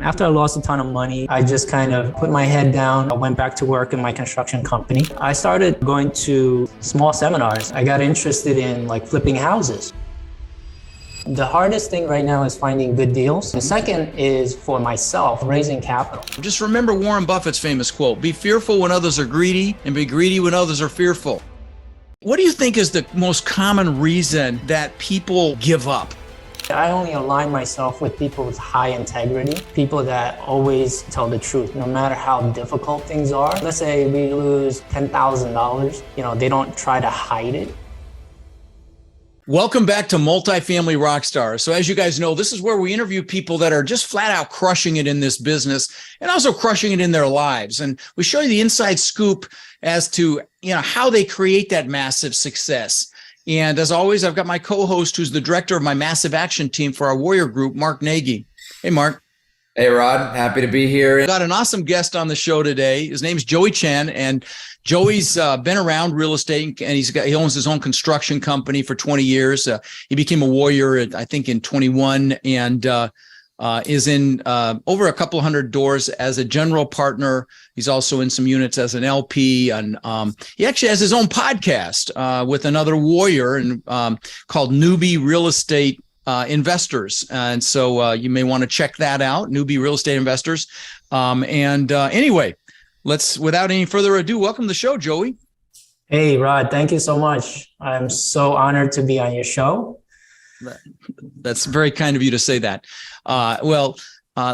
After I lost a ton of money, I just kind of put my head down. I went back to work in my construction company. I started going to small seminars. I got interested in like flipping houses. The hardest thing right now is finding good deals. The second is for myself, raising capital. Just remember Warren Buffett's famous quote, be fearful when others are greedy and be greedy when others are fearful. What do you think is the most common reason that people give up? I only align myself with people with high integrity, people that always tell the truth, no matter how difficult things are. Let's say we lose $10,000, they don't try to hide it. Welcome back to Multifamily Rockstars. So as you guys know, this is where we interview people that are just flat out crushing it in this business and also crushing it in their lives. And we show you the inside scoop as to, how they create that massive success. And as always, I've got my co-host who's the director of my massive action team for our Warrior Group, Mark Nagy. Hey, Mark. Hey, Rod. Happy to be here. Got an awesome guest on the show today. His name's Joey Chen, and Joey's been around real estate, and he owns his own construction company for 20 years. He became a Warrior, I think, in 21, and is in over a couple hundred doors as a general partner. He's also in some units as an LP, and he actually has his own podcast with another Warrior and called Newbie Real Estate Investors. And so you may want to check that out, Newbie Real Estate Investors. Anyway, without any further ado, welcome to the show, Joey. Hey, Rod, thank you so much. I'm so honored to be on your show. That's very kind of you to say that.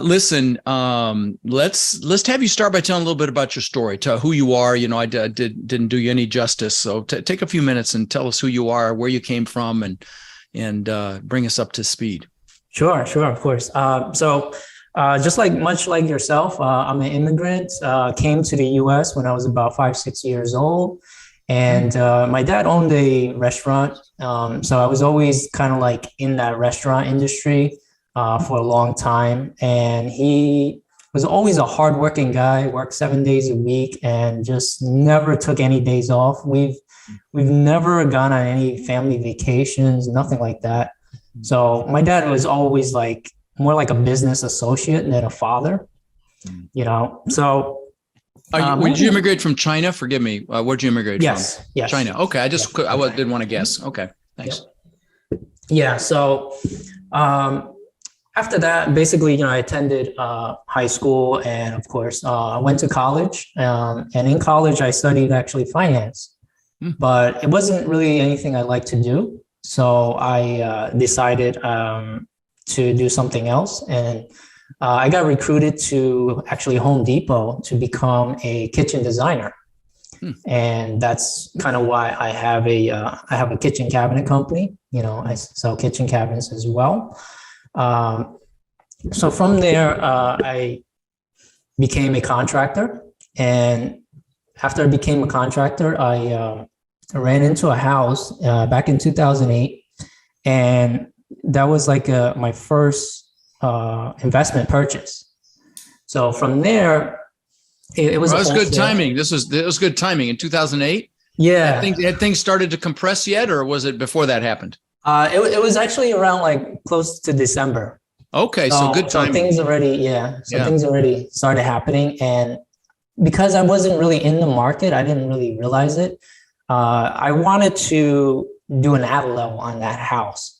Listen, let's have you start by telling a little bit about your story, to who you are. I didn't do you any justice. So take a few minutes and tell us who you are, where you came from, and bring us up to speed. Sure, of course. Just much like yourself, I'm an immigrant, came to the US when I was about 5-6 years old. And my dad owned a restaurant. So I was always kind of like in that restaurant industry for a long time. And he was always a hardworking guy, worked 7 days a week and just never took any days off. We've never gone on any family vacations, nothing like that. So my dad was always more like a business associate than a father, so. Did you immigrate from China? Forgive me. Where'd you immigrate from? Yes. China. Okay. I didn't want to guess. Okay. Thanks. Yep. Yeah. So after that, basically, I attended high school, and of course, I went to college. And in college, I studied actually finance, but it wasn't really anything I liked to do. So I decided to do something else, and I got recruited to actually Home Depot to become a kitchen designer. And that's kind of why I have a kitchen cabinet company. I sell kitchen cabinets as well. So from there, I became a contractor. And after I became a contractor, I ran into a house back in 2008. And that was my first investment purchase. So from there, it was. That was good timing. It was good timing in 2008. Yeah. Had things started to compress yet, or was it before that happened? It was actually around close to December. Okay, so good timing. Things already started happening, and because I wasn't really in the market, I didn't really realize it. I wanted to do an ad level on that house.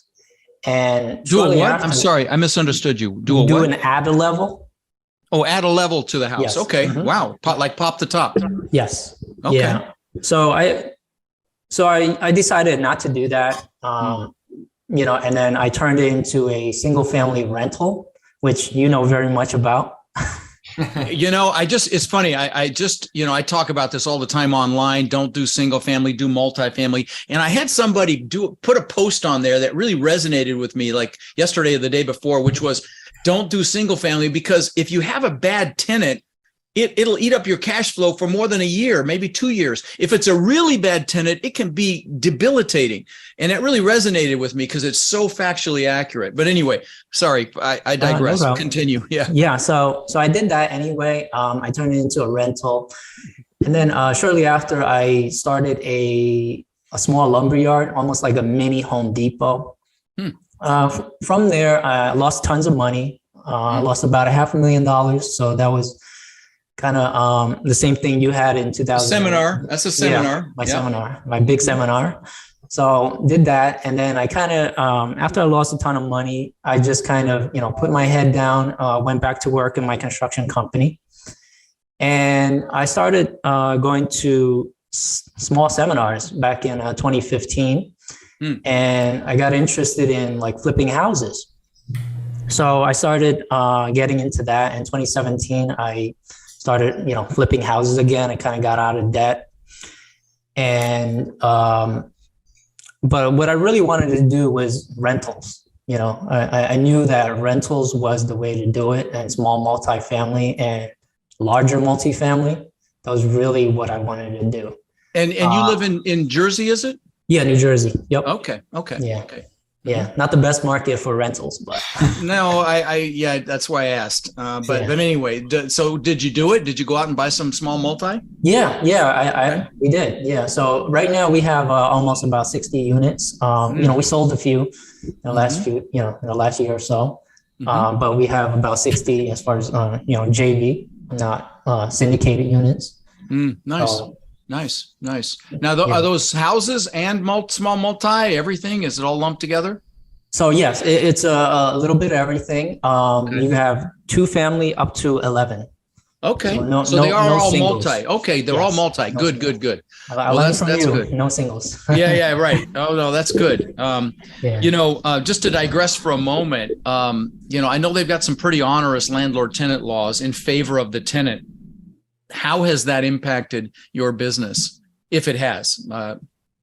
And do a what? I'm sorry, I misunderstood you. Do an add a level. Oh, add a level to the house. Yes. Okay. Mm-hmm. Wow. Pop the top. Yes. Okay. Yeah. So I decided not to do that. And then I turned it into a single family rental, which very much about. It's funny. I talk about this all the time online. Don't do single family, do multifamily. And I had somebody put a post on there that really resonated with me yesterday or the day before, which was don't do single family, because if you have a bad tenant, it'll eat up your cash flow for more than a year, maybe 2 years. If it's a really bad tenant, it can be debilitating. And it really resonated with me because it's so factually accurate. But anyway, sorry, I digress. No, continue. Yeah. Yeah. So I did that anyway. I turned it into a rental. And then shortly after, I started a small lumber yard, almost like a mini Home Depot. From there, I lost tons of money. I lost about $500,000. So that was kind of the same thing you had in 2000. Seminar. That's a seminar. Yeah, my seminar, my big seminar. So did that. And then I kind of, after I lost a ton of money, I just kind of, put my head down, went back to work in my construction company. And I started going to small seminars back in 2015. And I got interested in like flipping houses. So I started getting into that. In 2017, I started, flipping houses again. I kind of got out of debt. And, but what I really wanted to do was rentals. I knew that rentals was the way to do it, and small multifamily and larger multifamily. That was really what I wanted to do. And you live in Jersey, is it? Yeah, New Jersey. Yep. Okay. Yeah. Okay. Yeah, not the best market for rentals, but no, yeah, that's why I asked. But anyway, so did you do it? Did you go out and buy some small multi? Yeah, we did. Yeah, so right now we have almost about 60 units. We sold a few in the last in the last year or so, but we have about 60 as far as JV, not syndicated units. Nice. So, Nice. Now, are those houses and small multi, everything? Is it all lumped together? So yes, it's a little bit of everything. You have 2 family up to 11. Okay. So they are all singles. multi. Okay. They're all multi. Good. I learned from you. Good. No singles. Yeah. Right. Oh no, that's good. Just to digress for a moment, I know they've got some pretty onerous landlord-tenant laws in favor of the tenant. How has that impacted your business, if it has?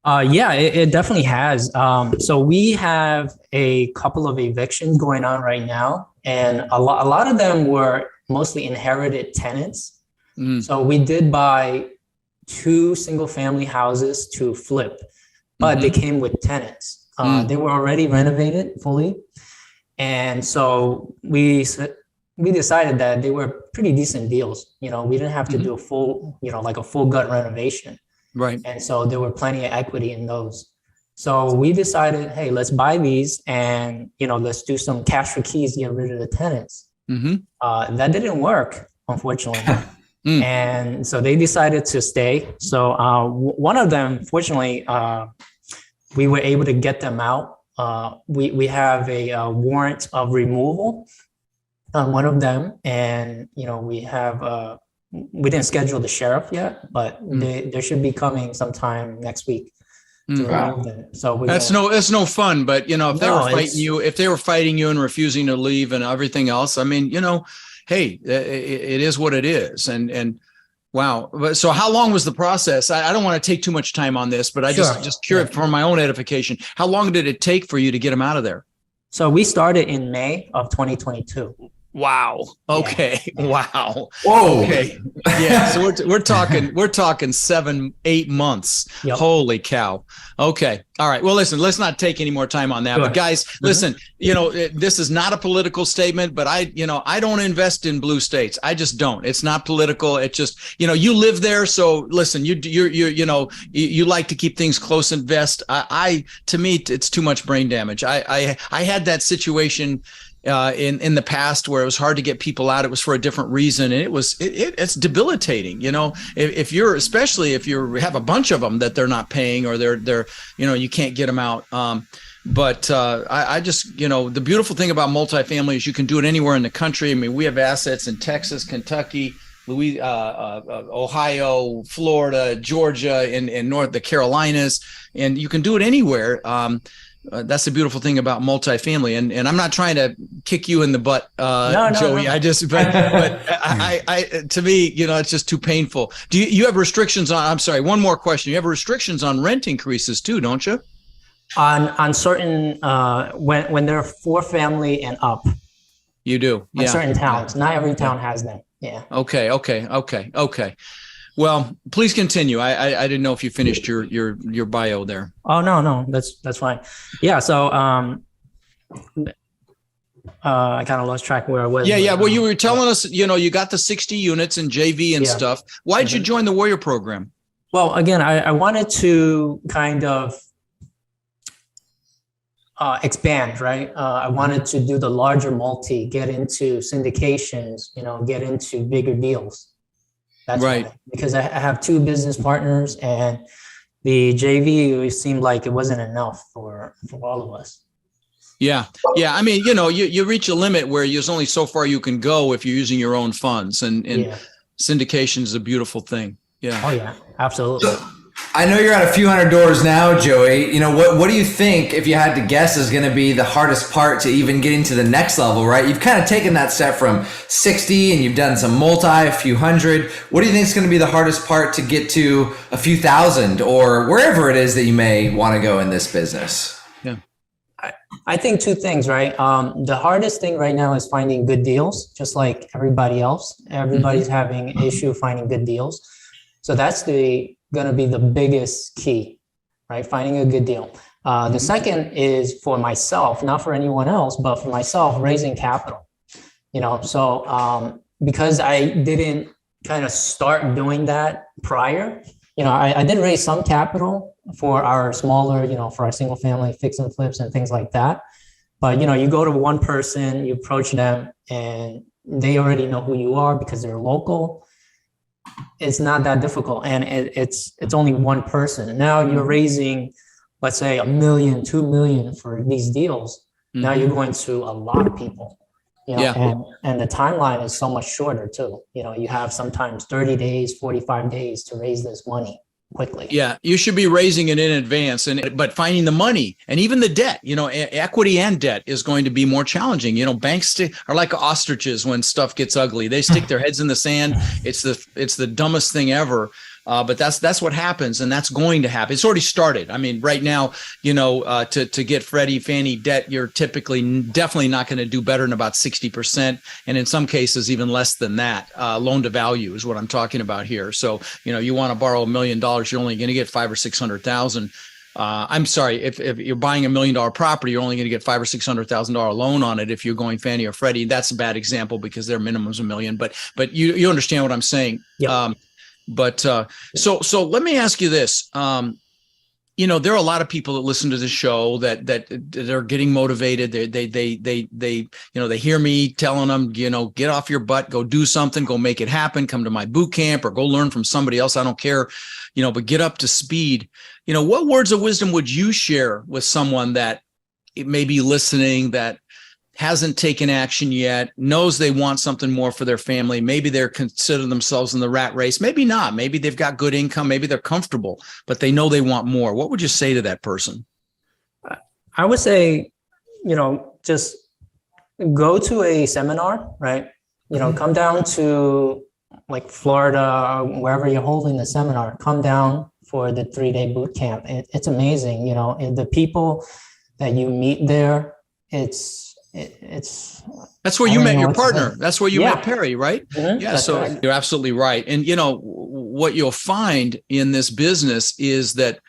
It definitely has. So we have a couple of evictions going on right now, and a lot of them were mostly inherited tenants. So we did buy 2 single family houses to flip, but they came with tenants. They were already renovated fully. And so we decided that they were pretty decent deals. We didn't have to do a full, like a full gut renovation. Right. And so there were plenty of equity in those. So we decided, hey, let's buy these and, let's do some cash for keys, get rid of the tenants. That didn't work, unfortunately. And so they decided to stay. So one of them, fortunately, we were able to get them out. We have a warrant of removal on one of them, and we didn't schedule the sheriff yet, but they should be coming sometime next week to remove them. So it's no fun, but if they were fighting you and refusing to leave and everything else, I mean, hey, it is what it is. And wow. But so how long was the process? I don't want to take too much time on this, but I just curious for my own edification. How long did it take for you to get them out of there? So we started in May of 2022. Wow. Okay. Yeah. Wow. Whoa. Okay. Yeah. So we're talking 7-8 months. Yep. Holy cow. Okay. All right. Well, listen, let's not take any more time on that. But guys, listen, this is not a political statement, but I don't invest in blue states. I just don't. It's not political. It's just, you live there. So listen, you like to keep things close and vest. To me, it's too much brain damage. I had that situation in the past where it was hard to get people out. It was for a different reason, and it's debilitating. If you have a bunch of them that they're not paying, or they're you can't get them out. But I just the beautiful thing about multifamily is you can do it anywhere in the country. I mean, we have assets in Texas, Kentucky, Ohio, Florida, Georgia, in the Carolinas, and you can do it anywhere. That's the beautiful thing about multifamily, and I'm not trying to kick you in the butt, Joey. No. But to me, it's just too painful. Do you have restrictions on? I'm sorry. One more question. You have restrictions on rent increases too, don't you? On certain when they're 4 family and up. You do. In certain towns. Not every town has them. Yeah. Okay. Well, please continue. I didn't know if you finished your bio there. Oh, no, that's fine. Yeah. So, I kind of lost track where I was. Yeah. Well, you were telling us, you got the 60 units in JV and stuff. Why did you join the Warrior program? Well, again, I wanted to kind of, expand, right? I wanted to do the larger multi, get into syndications, get into bigger deals. That's Right. why, because I have two business partners, and the JV, it seemed like it wasn't enough for all of us. Yeah. Yeah. I mean, you reach a limit where there's only so far you can go if you're using your own funds, and syndication is a beautiful thing. Yeah. Oh yeah, absolutely. So, I know you're at a few hundred doors now, Joey. What do you think, if you had to guess, is going to be the hardest part to even getting to the next level, right? You've kind of taken that step from 60 and you've done some a few hundred. What do you think is going to be the hardest part to get to a few thousand or wherever it is that you may want to go in this business? Yeah. I think two things, right? The hardest thing right now is finding good deals, just like everybody else. Everybody's having an issue finding good deals. So that's going to be the biggest key, right? Finding a good deal. The second is for myself, not for anyone else, but for myself, raising capital. So because I didn't kind of start doing that prior, I did raise some capital for our smaller, for our single family fix and flips and things like that. But, you go to one person, you approach them, and they already know who you are because they're local. It's not that difficult. And it's only one person. Now you're raising, let's say, $1 million, $2 million for these deals. Now you're going to a lot of people. And the timeline is so much shorter too. You have sometimes 30 days, 45 days to raise this money quickly. Yeah, you should be raising it in advance, but finding the money and even the debt, equity and debt is going to be more challenging. Banks are like ostriches when stuff gets ugly. They stick their heads in the sand. It's the dumbest thing ever. But that's what happens, and that's going to happen. It's already started. I mean, right now, to get Freddie, Fannie debt, you're definitely not going to do better than about 60%, and in some cases even less than that. Loan to value is what I'm talking about here. So, you want to borrow $1 million, you're only going to get $500,000 or $600,000. I'm sorry, if you're buying $1 million property, you're only going to get $500,000 or $600,000 loan on it. If you're going Fannie or Freddie, that's a bad example because their minimum's $1 million. But you understand what I'm saying. Yep. So let me ask you this. There are a lot of people that listen to the show that are getting motivated. They hear me telling them, get off your butt, go do something, go make it happen, come to my boot camp or go learn from somebody else. I don't care, but get up to speed. What words of wisdom would you share with someone that may be listening that hasn't taken action yet, knows they want something more for their family? Maybe they're consider themselves in the rat race. Maybe not. Maybe they've got good income. Maybe they're comfortable, but they know they want more. What would you say to that person? I would say, just go to a seminar, right? Come down to like Florida, wherever you're holding the seminar, come down for the 3-day boot camp. It's amazing. And the people that you meet there, that's where you met your partner. That's where you met Perry, right? Yeah, so correct. You're absolutely right. And what you'll find in this business is that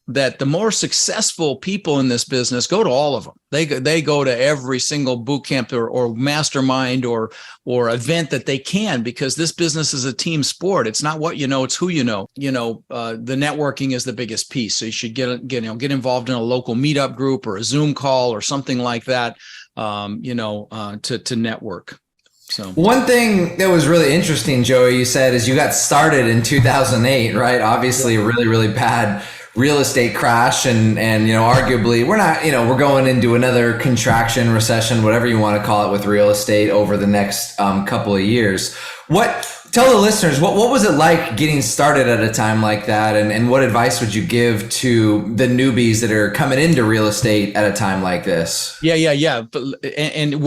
the more successful people in this business go to all of them. They go to every single boot camp or mastermind or event that they can, because this business is a team sport. It's not what it's who you know. The networking is the biggest piece. So you should get involved in a local meetup group or a Zoom call or something like that. To network. So one thing that was really interesting, Joey, you said is you got started in 2008, right? Obviously a really, really bad real estate crash. And arguably we're going into another contraction, recession, whatever you want to call it with real estate over the next couple of years. Tell the listeners, what was it like getting started at a time like that? And what advice would you give to the newbies that are coming into real estate at a time like this? Yeah. And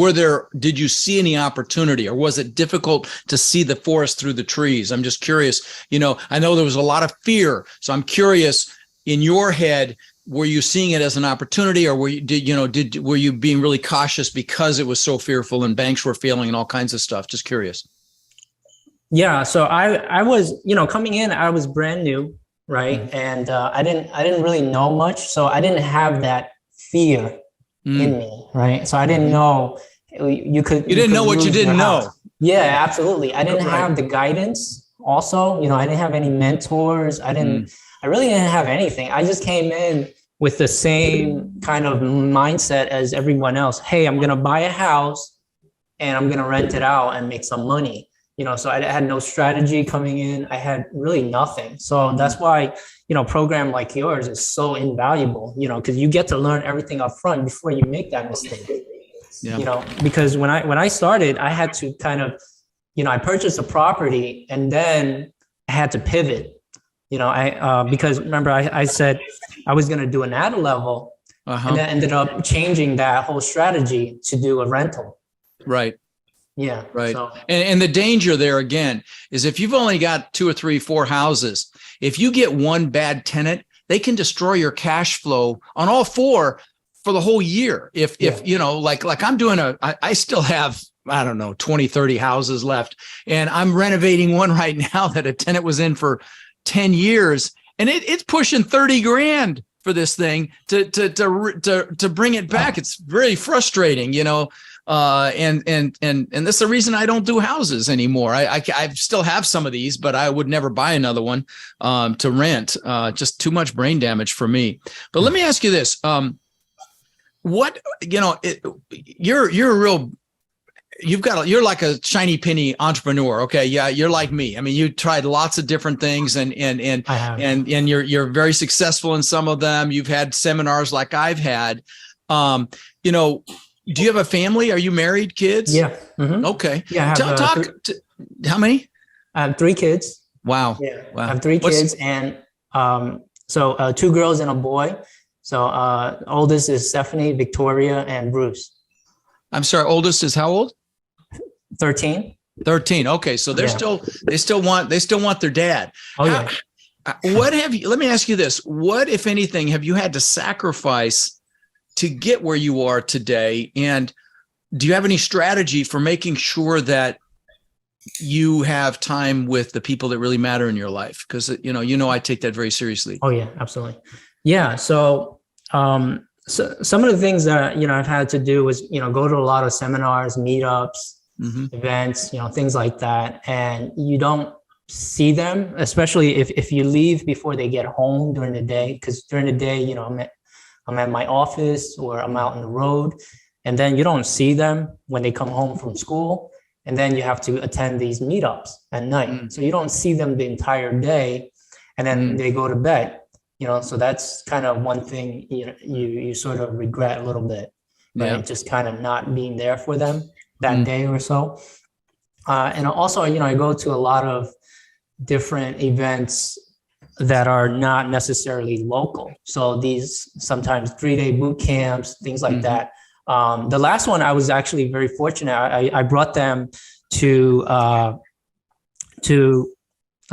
did you see any opportunity, or was it difficult to see the forest through the trees? I'm just curious. I know there was a lot of fear. So I'm curious, in your head, were you seeing it as an opportunity, or were you being really cautious because it was so fearful and banks were failing and all kinds of stuff? Just curious. Yeah. So I was, coming in, I was brand new, right? And I didn't really know much. So I didn't have that fear in me, right? So I didn't know you didn't know what you didn't know. Yeah, absolutely. I didn't have the guidance also, I didn't have any mentors. I really didn't have anything. I just came in with the same kind of mindset as everyone else. Hey, I'm going to buy a house and I'm going to rent it out and make some money. So I had no strategy coming in. I had really nothing. So that's why, program like yours is so invaluable, because you get to learn everything up front before you make that mistake. Yeah. Because when I started, I had to kind of, I purchased a property and then I had to pivot, because remember I said I was going to do an ad level, and then ended up changing that whole strategy to do a rental. Right. Yeah. Right. So, and the danger there again is if you've only got 2 or 3, 4 houses, if you get one bad tenant, they can destroy your cash flow on all 4 for the whole year. If like I'm doing I still have, I don't know, 20, 30 houses left, and I'm renovating one right now that a tenant was in for 10 years, and it's pushing 30 grand for this thing to bring it back. It's very frustrating, and that's the reason I don't do houses anymore. I still have some of these, but I would never buy another one to rent. Just too much brain damage for me. But let me ask you this: you're like a shiny penny entrepreneur. Okay. Yeah. You're like me. I mean, you tried lots of different things and you're very successful in some of them. You've had seminars like I've had. Do you have a family? Are you married, kids? Yeah. Mm-hmm. Okay. Yeah. How many? I have 3 kids. Wow. Yeah. Wow. I have 3 kids, and so 2 girls and a boy. So oldest is Stephanie, Victoria, and Bruce. I'm sorry. Oldest is how old? 13. 13. Okay. So they still want their dad. Oh, yeah. Let me ask you this. What, if anything, have you had to sacrifice to get where you are today? And do you have any strategy for making sure that you have time with the people that really matter in your life? Because, I take that very seriously. Oh, yeah, absolutely. Yeah. So, so some of the things that, I've had to do was, go to a lot of seminars, meetups, events, things like that. And you don't see them, especially if you leave before they get home during the day, because during the day, I'm at my office or I'm out on the road, and then you don't see them when they come home from school. And then you have to attend these meetups at night. So you don't see them the entire day, and then they go to bed, so that's kind of one thing, you sort of regret a little bit, right? Just kind of not being there for them that day or so. And also, I go to a lot of different events that are not necessarily local. So these sometimes 3-day boot camps, things like that. The last one, I was actually very fortunate. I brought them to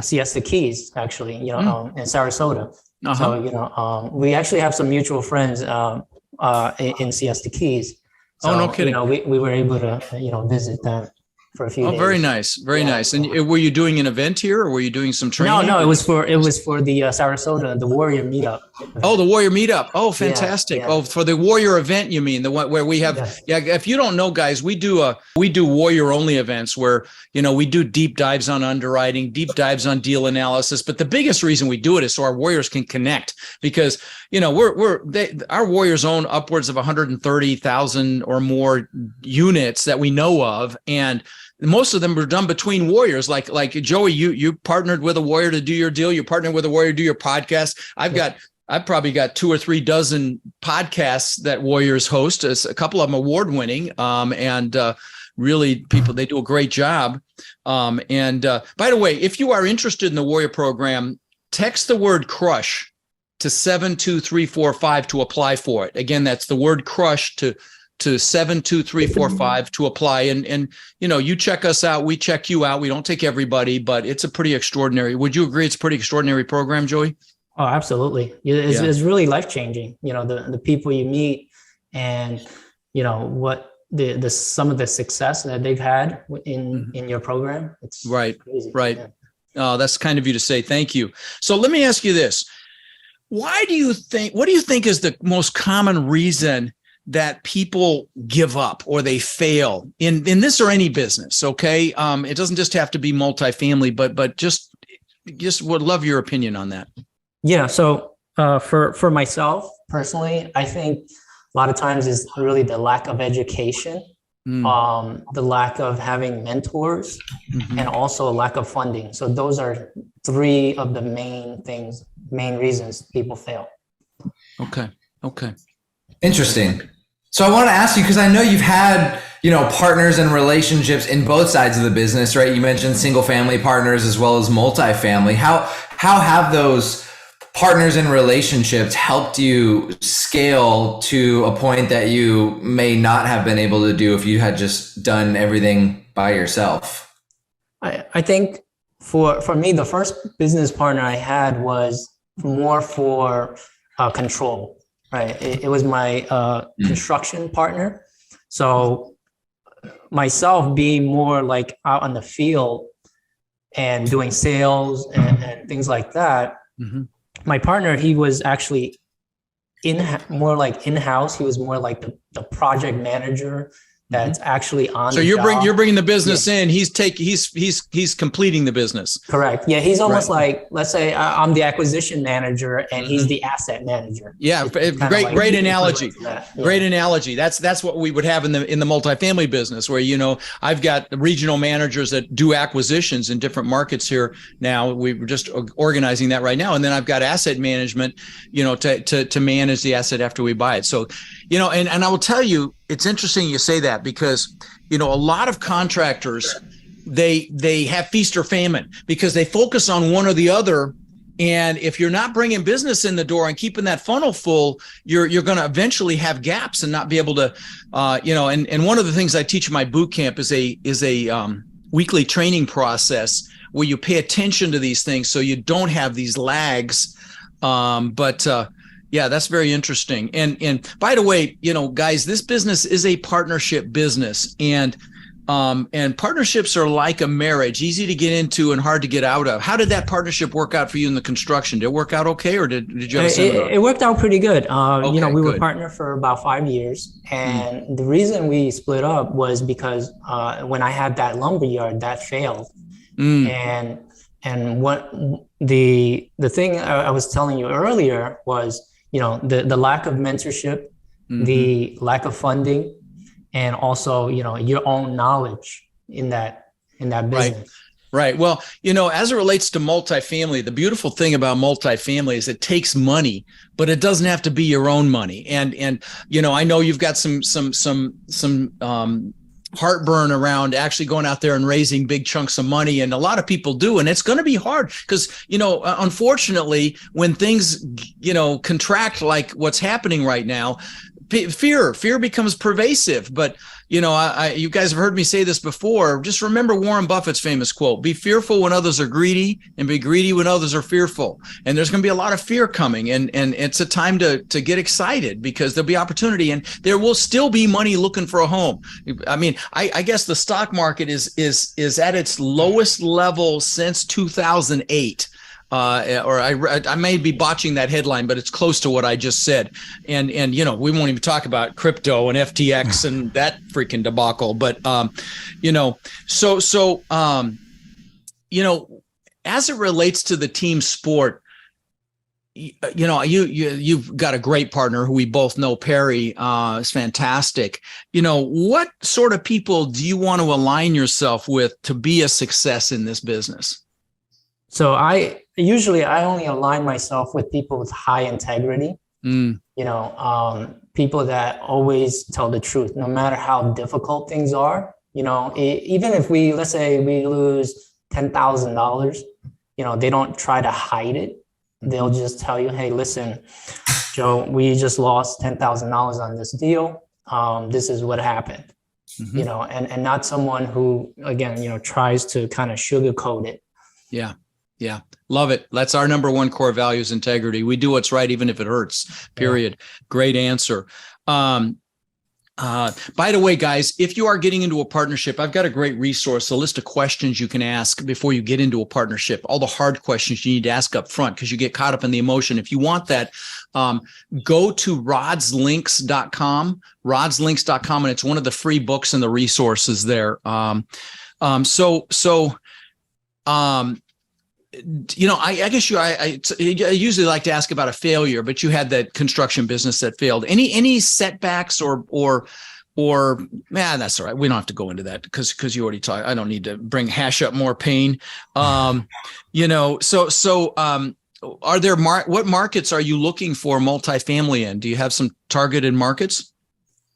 Siesta Keys, actually, in Sarasota. So, we actually have some mutual friends in Siesta Keys. So, no kidding. We were able to, visit them for a few days. Very nice. Very nice. And were you doing an event here, or were you doing some training? No, it was for the Sarasota, the Warrior Meetup. Oh, the Warrior Meetup. Oh, fantastic. Yeah. Oh, for the Warrior event, you mean the one where we have, if you don't know, guys, we do Warrior only events where, we do deep dives on underwriting, deep dives on deal analysis. But the biggest reason we do it is so our Warriors can connect, because, our Warriors own upwards of 130,000 or more units that we know of. And most of them were done between Warriors. Like Joey, you partnered with a Warrior to do your deal. You partnered with a Warrior to do your podcast. I've probably got 2 or 3 dozen podcasts that Warriors host. A couple of them award winning, and really people, they do a great job. By the way, if you are interested in the Warrior program, text the word crush to 72345 to apply for it. Again, that's the word crush to 72345 to apply. And you check us out, we check you out. We don't take everybody, but it's a pretty extraordinary. Would you agree it's a pretty extraordinary program, Joey? Oh, absolutely. It's really life-changing. The people you meet, and what the some of the success that they've had in your program. It's right. Crazy. Right. Yeah. Oh, that's kind of you to say. Thank you. So let me ask you this. What do you think is the most common reason that people give up or they fail in this or any business? Okay. It doesn't just have to be multifamily, but just would love your opinion on that. Yeah. So For myself personally, I think a lot of times is really the lack of education, the lack of having mentors, and also a lack of funding. So those are three of the main reasons people fail. Okay. Interesting. So I want to ask you, because I know you've had, partners and relationships in both sides of the business, right? You mentioned single family partners as well as multifamily. How have those partners and relationships helped you scale to a point that you may not have been able to do if you had just done everything by yourself? I think for me, the first business partner I had was more for control, right? It was my construction partner. So myself being more like out on the field and doing sales and things like that. My partner, he was actually more like in-house. He was more like the project manager that's actually on. So you're bringing the business in. He's completing the business. Correct. Yeah, he's almost like, let's say I'm the acquisition manager and he's the asset manager. Yeah, great analogy. Great analogy. That's what we would have in the multifamily business, where I've got the regional managers that do acquisitions in different markets here. Now we're just organizing that right now, and then I've got asset management, to manage the asset after we buy it. So, and I will tell you, it's interesting you say that, because, a lot of contractors, they have feast or famine because they focus on one or the other. And if you're not bringing business in the door and keeping that funnel full, you're going to eventually have gaps and not be able to, and one of the things I teach in my boot camp is a weekly training process where you pay attention to these things so you don't have these lags. Yeah, that's very interesting. And by the way, guys, this business is a partnership business, and partnerships are like a marriage, easy to get into and hard to get out of. How did that partnership work out for you in the construction? Did it work out okay, or did you have a seminar? It worked out pretty good. We were good. partner for about 5 years, and the reason we split up was because when I had that lumber yard, that failed, and what the thing I was telling you earlier was, the lack of mentorship, the lack of funding, and also, your own knowledge in that business. Right. Well, as it relates to multifamily, the beautiful thing about multifamily is it takes money, but it doesn't have to be your own money. And I know you've got some heartburn around actually going out there and raising big chunks of money. And a lot of people do. And it's going to be hard because, unfortunately, when things, contract like what's happening right now, fear becomes pervasive. But, you guys have heard me say this before. Just remember Warren Buffett's famous quote: be fearful when others are greedy, and be greedy when others are fearful. And there's going to be a lot of fear coming. And it's a time to get excited, because there'll be opportunity, and there will still be money looking for a home. I mean, I guess the stock market is at its lowest level since 2008. Or I may be botching that headline, but it's close to what I just said. And we won't even talk about crypto and FTX and that freaking debacle. But as it relates to the team sport, you've got a great partner who we both know, Perry, is fantastic. What sort of people do you want to align yourself with to be a success in this business? So I only align myself with people with high integrity, people that always tell the truth, no matter how difficult things are. Even if let's say we lose $10,000, they don't try to hide it. They'll just tell you, hey, listen, Joe, we just lost $10,000 on this deal. This is what happened, and not someone who, again, tries to kind of sugarcoat it. Yeah. Love it. That's our number one core value, is integrity. We do what's right, even if it hurts, period. Yeah. Great answer. By the way, guys, if you are getting into a partnership, I've got a great resource, a list of questions you can ask before you get into a partnership, all the hard questions you need to ask up front, because you get caught up in the emotion. If you want that, go to rodslinks.com, and it's one of the free books and the resources there. I guess I usually like to ask about a failure, but you had that construction business that failed. Any setbacks or man, that's all right. We don't have to go into that because you already talked. I don't need to hash up more pain. Are there what markets are you looking for multifamily in? Do you have some targeted markets?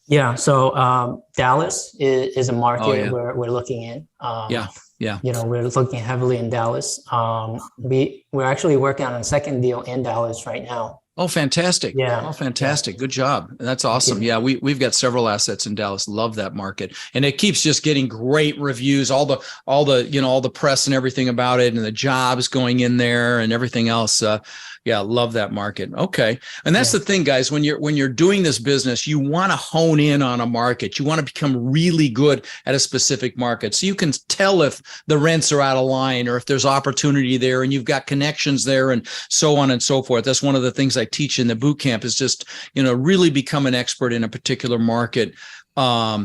Yeah. So Dallas is a market we're looking in. Yeah. We're looking heavily in Dallas. We're actually working on a second deal in Dallas right now. Oh, fantastic. Yeah. Oh, fantastic. Yeah. Good job. That's awesome. Yeah. We've got several assets in Dallas. Love that market. And it keeps just getting great reviews, all the press and everything about it and the jobs going in there and everything else. Love that market. Okay. And that's the thing, guys, when you're doing this business, you want to hone in on a market. You want to become really good at a specific market. So you can tell if the rents are out of line or if there's opportunity there and you've got connections there and so on and so forth. That's one of the things I teach in the boot camp is just, really become an expert in a particular market. Let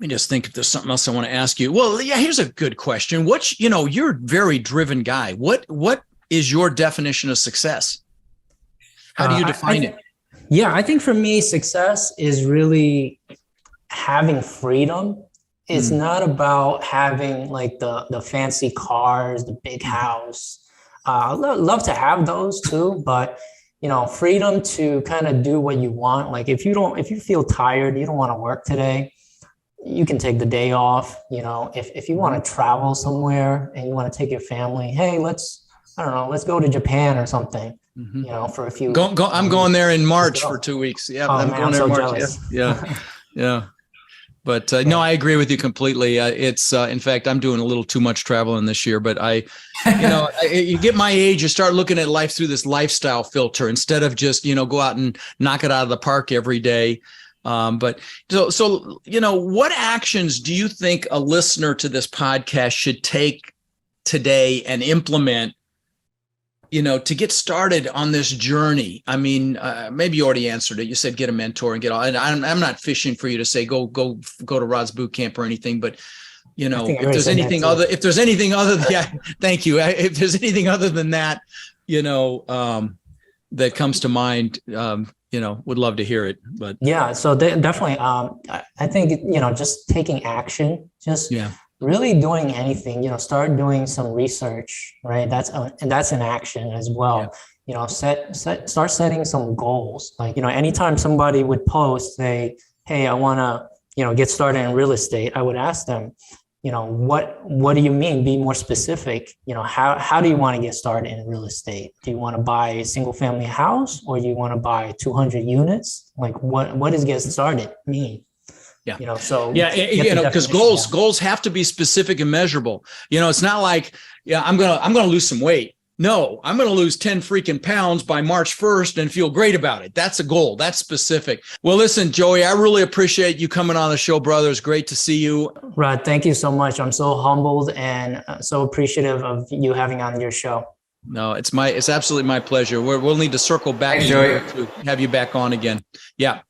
me just think if there's something else I want to ask you. Well, yeah, here's a good question. You're a very driven guy. What is your definition of success? How do you define it? Yeah, I think for me, success is really having freedom. It's not about having like the fancy cars, the big house. I love to have those too, but freedom to kind of do what you want. Like if you feel tired, you don't want to work today, you can take the day off. If you want to travel somewhere and you want to take your family, hey, let's go to Japan or something, for a few. I'm going there in March for 2 weeks. Yeah. I'm going there in March. Jealous. Yeah. But no, I agree with you completely. It's in fact, I'm doing a little too much traveling this year, but you get my age, you start looking at life through this lifestyle filter instead of just, go out and knock it out of the park every day. But what actions do you think a listener to this podcast should take today and implement, to get started on this journey? I mean, maybe you already answered it. You said get a mentor and get all. And I'm not fishing for you to say go to Rod's Bootcamp or anything, but if there's anything other, thank you. If there's anything other than that, that comes to mind. Would love to hear it, but yeah, so definitely. I think, just taking action, really doing anything, start doing some research, right? That's an action as well. Yeah. Start setting some goals. Like, anytime somebody would post, say, hey, I want to, get started in real estate, I would ask them, what do you mean? Be more specific. How do you want to get started in real estate? Do you want to buy a single family house or do you want to buy 200 units? Like what does get started mean? Yeah. Because goals have to be specific and measurable. It's not like, I'm going to lose some weight. No, I'm going to lose 10 freaking pounds by March 1st and feel great about it. That's a goal. That's specific. Well, listen, Joey, I really appreciate you coming on the show, brother. It's great to see you. Rod, thank you so much. I'm so humbled and so appreciative of you having on your show. No, it's absolutely my pleasure. We'll need to circle back Joey. to have you back on again. Yeah.